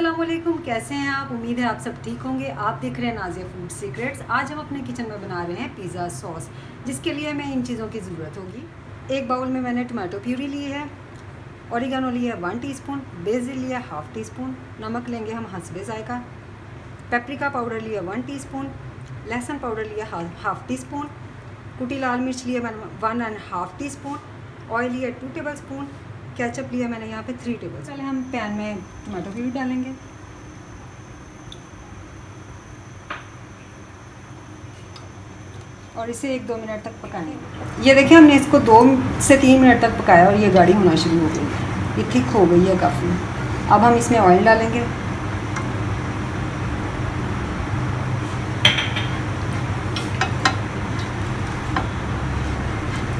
अस्सलामुअलैकुम, कैसे हैं आप। उम्मीद है आप सब ठीक होंगे। आप देख रहे हैं नाज़िया फूड सीक्रेट्स। आज हम अपने किचन में बना रहे हैं पिज़्ज़ा सॉस, जिसके लिए हमें इन चीज़ों की ज़रूरत होगी। एक बाउल में मैंने टमाटो प्यूरी ली है, ओरिगानो लिया 1 टीस्पून, बेसिल लिया 1/2 टीस्पून, नमक लेंगे हम हस्बे ज़ायका, पेपरिका पाउडर लिया 1 टीस्पून, लहसुन पाउडर लिया 1/2 टीस्पून, कुटी लाल मिर्च लिया मैंने 1.5 टीस्पून, ऑयल लिया 2 टेबल स्पून, केचप लिया मैंने यहाँ पे 3 टेबल। पहले हम पैन में टमाटो प्यूरी डालेंगे और इसे 1-2 मिनट तक पकाएंगे। ये देखिए हमने इसको 2 से 3 मिनट तक पकाया और ये गाढ़ी होना शुरू हो गई, ये थिक हो गई है काफ़ी। अब हम इसमें ऑयल डालेंगे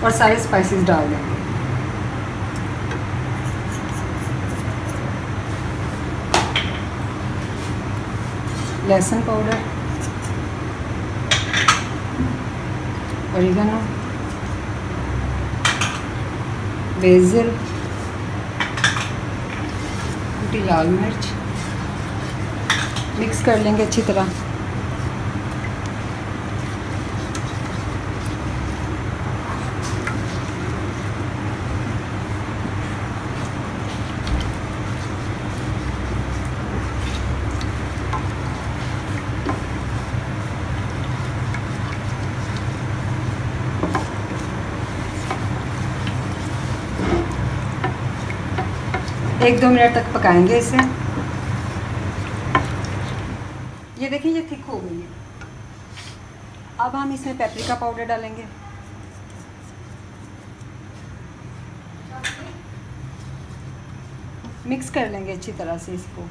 और सारे स्पाइसेस डाल देंगे। लहसुन पाउडर, ओरिगानो, बेसिल, कुटी लाल मिर्च, मिक्स कर लेंगे अच्छी तरह। एक 2 मिनट तक पकाएंगे इसे। ये देखिए ये थिक हो गई है। अब हम इसमें पेपरिका पाउडर डालेंगे, मिक्स कर लेंगे अच्छी तरह से इसको।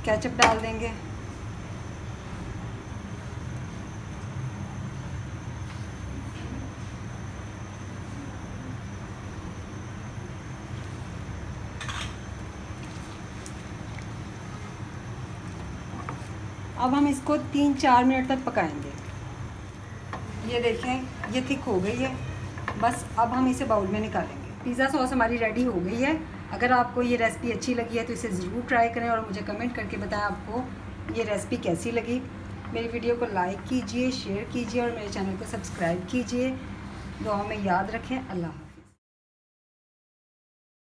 केचप डाल देंगे, अब हम इसको 3-4 मिनट तक पकाएंगे। ये देखें ये थिक हो गई है। बस अब हम इसे बाउल में निकालेंगे। पिज़्ज़ा सॉस हमारी रेडी हो गई है। अगर आपको ये रेसिपी अच्छी लगी है तो इसे ज़रूर ट्राई करें और मुझे कमेंट करके बताएं आपको ये रेसिपी कैसी लगी। मेरी वीडियो को लाइक कीजिए, शेयर कीजिए और मेरे चैनल को सब्सक्राइब कीजिए। दुआ में याद रखें। अल्लाह।